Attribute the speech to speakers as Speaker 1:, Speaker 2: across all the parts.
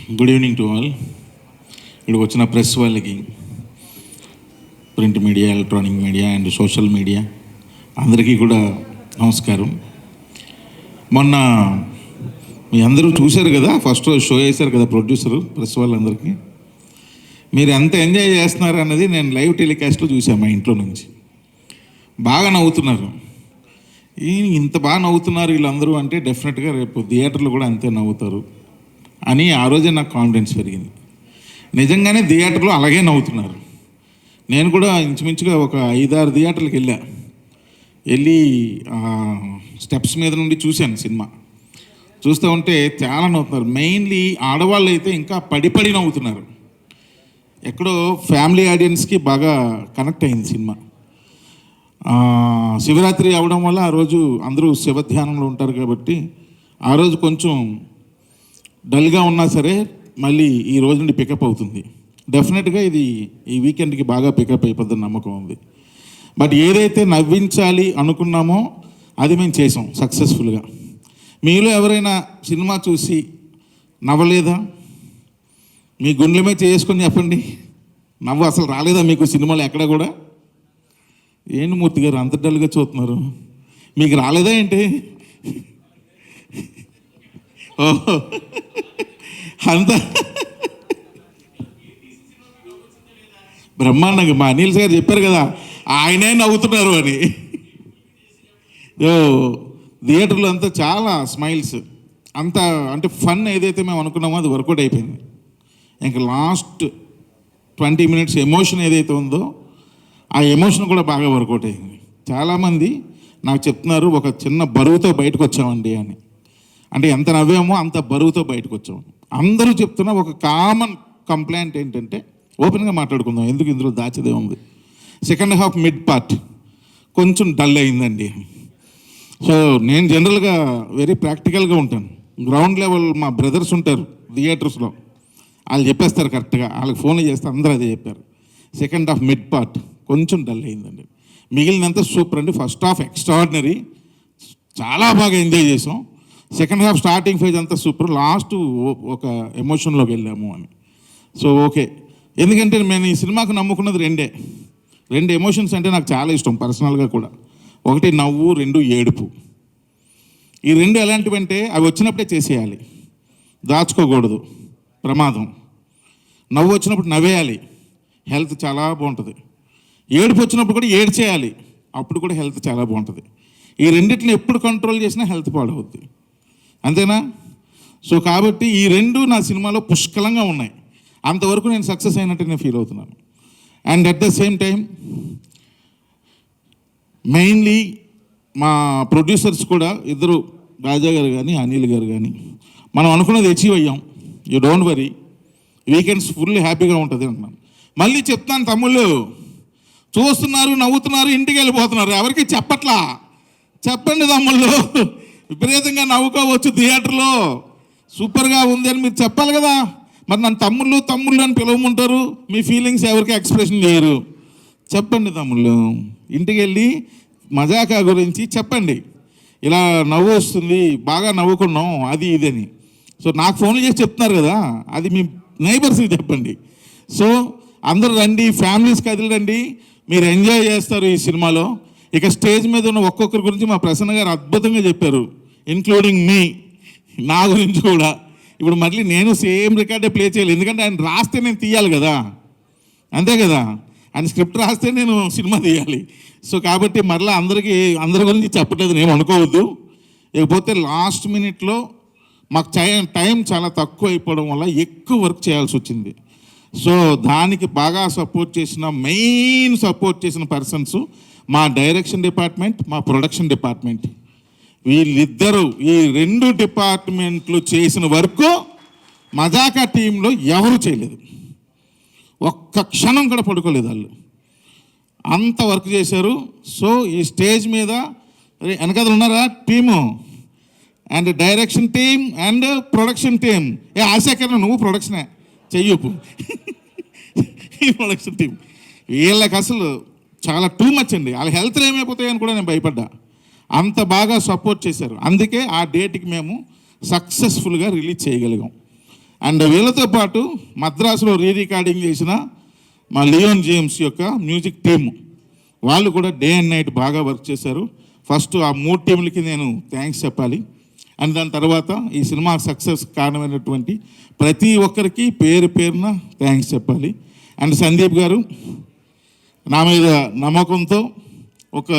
Speaker 1: Good evening to all. ఇక్కడికి వచ్చిన press వాళ్ళకి, print media, electronic media and social media అందరికీ కూడా నమస్కారం. మొన్న మీ అందరూ చూశారు కదా, ఫస్ట్ రోజు షో వేశారు కదా ప్రొడ్యూసరు, ప్రెస్ వాళ్ళందరికీ. మీరు ఎంత ఎంజాయ్ చేస్తున్నారు అన్నది నేను లైవ్ టెలికాస్ట్లో చూసాను మా ఇంట్లో నుంచి. బాగా నవ్వుతున్నారు. ఇంత బాగా నవ్వుతున్నారు వీళ్ళందరూ అంటే డెఫినెట్గా రేపు థియేటర్లో కూడా అంతే నవ్వుతారు అని ఆ రోజే నాకు కాన్ఫిడెన్స్ పెరిగింది. నిజంగానే థియేటర్లో అలాగే నవ్వుతున్నారు. నేను కూడా ఇంచుమించుగా ఒక 5-6 థియేటర్లకు వెళ్ళి స్టెప్స్ మీద నుండి చూశాను సినిమా. చూస్తూ ఉంటే చాలా నవ్వుతున్నారు. మెయిన్లీ ఆడవాళ్ళు అయితే ఇంకా పడి నవ్వుతున్నారు. ఎక్కడో ఫ్యామిలీ ఆడియన్స్కి బాగా కనెక్ట్ అయింది సినిమా. శివరాత్రి అవడం వల్ల ఆ రోజు అందరూ శివధ్యానంలో ఉంటారు కాబట్టి ఆ రోజు కొంచెం డల్గా ఉన్నా సరే మళ్ళీ ఈ రోజు నుండి పికప్ అవుతుంది. డెఫినెట్గా ఇది ఈ వీకెండ్కి బాగా పికప్ అయిపోద్దని నమ్మకం ఉంది. బట్ ఏదైతే నవ్వించాలి అనుకున్నామో అది మేము చేసాం సక్సెస్ఫుల్గా. మీలో ఎవరైనా సినిమా చూసి నవ్వలేదా? మీ గుండెలమే చేసుకొని చెప్పండి. నవ్వు అసలు రాలేదా మీకు సినిమాలో ఎక్కడ కూడా? ఏంటి మూర్తి గారు అంత డల్గా చూస్తున్నారు? మీకు రాలేదా ఏంటి? ఓహో, అంత బ్రహ్మాండంగా మా అనిల్ గారు చెప్పారు కదా, ఆయనే నవ్వుతున్నారు అని. థియేటర్లో అంతా చాలా స్మైల్స్, అంత అంటే ఫన్ ఏదైతే మేము అనుకున్నామో అది వర్కౌట్ అయిపోయింది. ఇంకా లాస్ట్ 20 minutes ఎమోషన్ ఏదైతే ఉందో ఆ ఎమోషన్ కూడా బాగా వర్కౌట్ అయింది. చాలామంది నాకు చెప్తున్నారు ఒక చిన్న బరువుతో బయటకు వచ్చామండి అని. అంటే ఎంత నవ్వామో అంత బరువుతో బయటకు వచ్చాము. అందరూ చెప్తున్న ఒక కామన్ కంప్లైంట్ ఏంటంటే, ఓపెన్గా మాట్లాడుకుందాం, ఎందుకు ఇందులో దాచేదే ఉంది, సెకండ్ హాఫ్ మిడ్ పార్ట్ కొంచెం డల్ అయిందండి. సో నేను జనరల్గా వెరీ ప్రాక్టికల్గా ఉంటాను. గ్రౌండ్ లెవెల్ మా బ్రదర్స్ ఉంటారు థియేటర్స్లో, వాళ్ళు చెప్పేస్తారు కరెక్ట్గా. వాళ్ళకి ఫోన్ చేస్తే అందరూ అదే చెప్పారు, సెకండ్ హాఫ్ మిడ్ పార్ట్ కొంచెం డల్ అయిందండి. మిగిలినంత సూపర్ అండి. ఫస్ట్ హాఫ్ ఎక్స్ట్రాడినరీ, చాలా బాగా ఎంజాయ్ చేసాం. సెకండ్ హాఫ్ స్టార్టింగ్ ఫేజ్ అంతా సూపర్, లాస్ట్ ఒక ఎమోషన్లోకి వెళ్ళాము అని. సో ఓకే, ఎందుకంటే నేను ఈ సినిమాకు నమ్ముకున్నది రెండు ఎమోషన్స్ అంటే నాకు చాలా ఇష్టం పర్సనల్గా కూడా. ఒకటి నవ్వు, 2 ఏడుపు. ఈ 2 ఎలాంటివంటే అవి వచ్చినప్పుడే చేసేయాలి, దాచుకోకూడదు, ప్రమాదం. నవ్వు వచ్చినప్పుడు నవ్వేయాలి, హెల్త్ చాలా బాగుంటుంది. ఏడుపు వచ్చినప్పుడు కూడా ఏడ్చేయాలి, అప్పుడు కూడా హెల్త్ చాలా బాగుంటుంది. ఈ రెండింటిని ఎప్పుడు కంట్రోల్ చేసినా హెల్త్ పాడవుద్ది, అంతేనా? సో కాబట్టి ఈ 2 నా సినిమాలో పుష్కలంగా ఉన్నాయి. అంతవరకు నేను సక్సెస్ అయినట్టు నేను ఫీల్ అవుతున్నాను. And at the same time mainly మా ప్రొడ్యూసర్స్ కూడా ఇద్దరు, రాజా గారు కానీ అనిల్ గారు కానీ, మనం అనుకున్నది అచీవ్ అయ్యాం. You don't worry, weekends full హ్యాపీగా ఉంటుంది అంటున్నాను. మళ్ళీ చెప్తాను తమ్ముళ్ళు, చూస్తున్నారు, నవ్వుతున్నారు, ఇంటికి వెళ్ళిపోతున్నారు, ఎవరికి చెప్పట్లా. చెప్పండి తమ్ముళ్ళు, విపరీతంగా నవ్వుకోవచ్చు థియేటర్లో, సూపర్గా ఉంది అని మీరు చెప్పాలి కదా. మరి నన్ను తమ్ముళ్ళు అని పిలవమంటారు, మీ ఫీలింగ్స్ ఎవరికి ఎక్స్ప్రెషన్ చేయరు. చెప్పండి తమ్ముళ్ళు, ఇంటికి వెళ్ళి మజాకా గురించి చెప్పండి, ఇలా నవ్వు వస్తుంది, బాగా నవ్వుకున్నాం, అది ఇదని. సో నాకు ఫోన్లు చేసి చెప్తున్నారు కదా, అది మీ నైబర్స్కి చెప్పండి. సో అందరూ రండి, ఫ్యామిలీస్ కదిలిరండి, మీరు ఎంజాయ్ చేస్తారు ఈ సినిమాలో. ఇక స్టేజ్ మీద ఉన్న ఒక్కొక్కరి గురించి మా ప్రసన్న గారు అద్భుతంగా చెప్పారు, ఇన్క్లూడింగ్ మీ, నా గురించి కూడా. ఇప్పుడు మళ్ళీ నేను సేమ్ రికార్డే ప్లే చేయాలి, ఎందుకంటే ఆయన రాస్తే నేను తీయాలి కదా, అంతే కదా. ఆయన స్క్రిప్ట్ రాస్తే నేను సినిమా తీయాలి. సో కాబట్టి మరలా అందరి గురించి చెప్పట్లేదు నేను అనుకోవద్దు. ఇకపోతే లాస్ట్ మినిట్లో మాకు టైం చాలా తక్కువ అయిపోవడం వల్ల ఎక్కువ వర్క్ చేయాల్సి వచ్చింది. సో దానికి బాగా మెయిన్ సపోర్ట్ చేసిన పర్సన్స్ మా డైరెక్షన్ డిపార్ట్మెంట్, మా ప్రొడక్షన్ డిపార్ట్మెంట్. వీళ్ళిద్దరూ, ఈ 2 డిపార్ట్మెంట్లు చేసిన వర్క్ మజాకా టీంలో ఎవరు చేయలేదు. ఒక్క క్షణం కూడా పడుకోలేదు వాళ్ళు, అంత వర్క్ చేశారు. సో ఈ స్టేజ్ మీద వెనకదలు ఉన్నారా team, and direction team and production team. ఆశాకరణ నువ్వు ప్రొడక్షనే చెయ్యపు, ఈ ప్రొడక్షన్ టీం వీళ్ళకి అసలు చాలా టూ మచ్ అండి. వాళ్ళ హెల్త్లో ఏమైపోతాయని కూడా నేను భయపడ్డా, అంత బాగా సపోర్ట్ చేశారు. అందుకే ఆ డేట్కి మేము సక్సెస్ఫుల్గా రిలీజ్ చేయగలిగాం. అండ్ వీళ్ళతో పాటు మద్రాసులో రికార్డింగ్ చేసిన మా లియోన్ జేమ్స్ యొక్క మ్యూజిక్ టీమ్ వాళ్ళు కూడా డే అండ్ నైట్ బాగా వర్క్ చేశారు. ఫస్ట్ ఆ 3 టీంలకి నేను థ్యాంక్స్ చెప్పాలి. అండ్ దాని తర్వాత ఈ సినిమా సక్సెస్ కారణమైనటువంటి ప్రతి ఒక్కరికి పేరు పేరున థ్యాంక్స్ చెప్పాలి. అండ్ సందీప్ గారు నా మీద నమ్మకంతో ఒక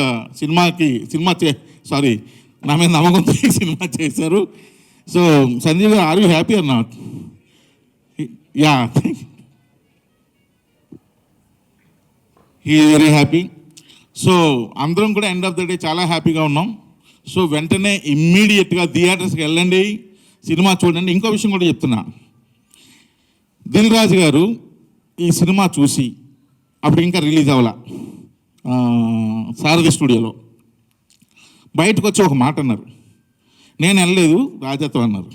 Speaker 1: నా మీద నమ్మకంతో ఈ సినిమా చేశారు. సో సందీప్ గారు, are you happy or not? Yeah, he very happy. So అందరం కూడా ఎండ్ ఆఫ్ ద డే చాలా హ్యాపీగా ఉన్నాం. సో వెంటనే ఇమ్మీడియట్గా థియేటర్స్కి వెళ్ళండి, సినిమా చూడండి. ఇంకో విషయం కూడా చెప్తున్నా, దిల్ రాజు గారు ఈ సినిమా చూసి అప్పుడు ఇంకా రిలీజ్ అవ్వాల సారథి స్టూడియోలో బయటకు వచ్చి ఒక మాట అన్నారు. నేను వెళ్ళలేదు, రాజాతో అన్నారు,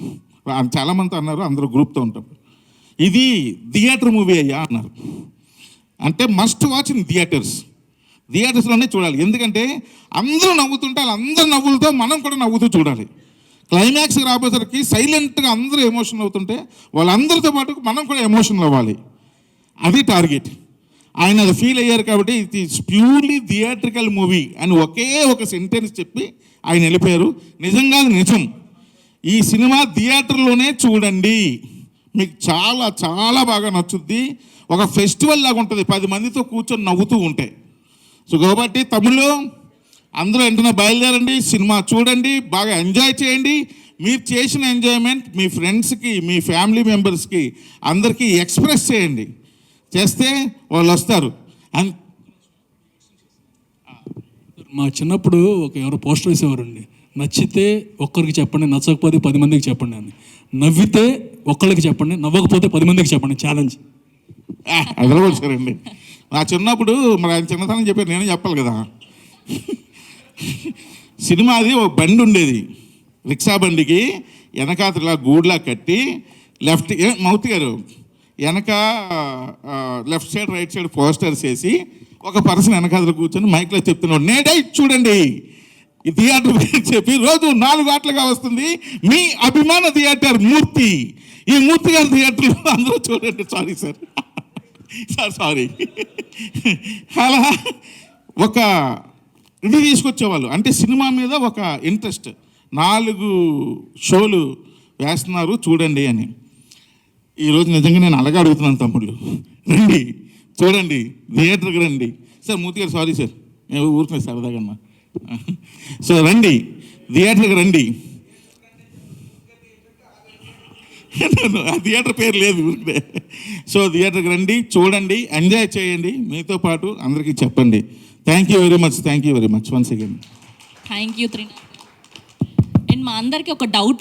Speaker 1: చాలామంది అన్నారు, అందరూ గ్రూప్తో ఉంటారు. ఇది థియేటర్ మూవీ అయ్యా అన్నారు. అంటే మస్ట్ వాచ్ ఇన్ థియేటర్స్లోనే చూడాలి. ఎందుకంటే అందరూ నవ్వుతుంటే వాళ్ళందరూ నవ్వులతో మనం కూడా నవ్వుతూ చూడాలి. క్లైమాక్స్ రాబోసరికి సైలెంట్గా అందరూ ఎమోషనల్ అవుతుంటే వాళ్ళందరితో పాటు మనం కూడా ఎమోషనల్ అవ్వాలి. అది టార్గెట్. ఆయన అది ఫీల్ అయ్యారు కాబట్టి it is purely theatrical movie అని ఒకే ఒక సెంటెన్స్ చెప్పి ఆయన వెళ్ళిపోయారు. నిజంగా అది నిజం. ఈ సినిమా థియేటర్లోనే చూడండి, మీకు చాలా చాలా బాగా నచ్చుద్ది. ఒక ఫెస్టివల్ లాగా ఉంటుంది, 10 మందితో కూర్చొని నవ్వుతూ ఉంటాయి. సో కాబట్టి తమిళ్లో అందరూ వెంటనే బయలుదేరండి, సినిమా చూడండి, బాగా ఎంజాయ్ చేయండి. మీరు చేసిన ఎంజాయ్మెంట్ మీ ఫ్రెండ్స్కి, మీ ఫ్యామిలీ మెంబర్స్కి అందరికీ ఎక్స్ప్రెస్ చేయండి. చేస్తే వాళ్ళు వస్తారు.
Speaker 2: మా చిన్నప్పుడు ఎవరో పోస్టర్ వేసేవారండి, నచ్చితే ఒక్కరికి చెప్పండి, నచ్చకపోతే 10 మందికి చెప్పండి అని. నవ్వితే ఒక్కరికి చెప్పండి, నవ్వకపోతే 10 మందికి చెప్పండి. ఛాలెంజ్
Speaker 1: అదలవచ్చారండి. నా చిన్నప్పుడు మరి ఆయన చిన్నతనం చెప్పారు, నేనే చెప్పాలి కదా. సినిమా అది ఒక బండి ఉండేది, రిక్షా బండికి వెనకాతలా గూడ్లా కట్టి లెఫ్ట్ మౌత్ గారు వెనక left side right side posters వేసి ఒక పర్సన్ వెనకాతలు కూర్చొని మైక్లో చెప్తున్నాడు, నేడే చూడండి ఈ థియేటర్ చెప్పి రోజు 4 గంటలుగా వస్తుంది మీ అభిమాన థియేటర్ మూర్తి. ఈ మూర్తి గారి థియేటర్లో అందరూ చూడండి. సారీ అలా ఒక ఇది తీసుకొచ్చేవాళ్ళు. అంటే సినిమా మీద ఒక ఇంట్రెస్ట్, 4 షోలు వేస్తున్నారు చూడండి అని. ఈరోజు నిజంగా నేను అలాగే అడుగుతున్నాను, తమ్ముళ్ళు రండి చూడండి, థియేటర్కి రండి. సార్ మూర్తి గారు సారీ సార్, నేను ఊరుకున్నాను సరదాగా. సో రండి, థియేటర్కి రండి. ఆ థియేటర్ పేరు లేదు ఊరికే. సో థియేటర్కి రండి, చూడండి, ఎంజాయ్ చేయండి, మీతో పాటు అందరికీ చెప్పండి. Thank you very much once again.
Speaker 3: Thank you Trinath. And మా అందరికీ ఒక డౌట్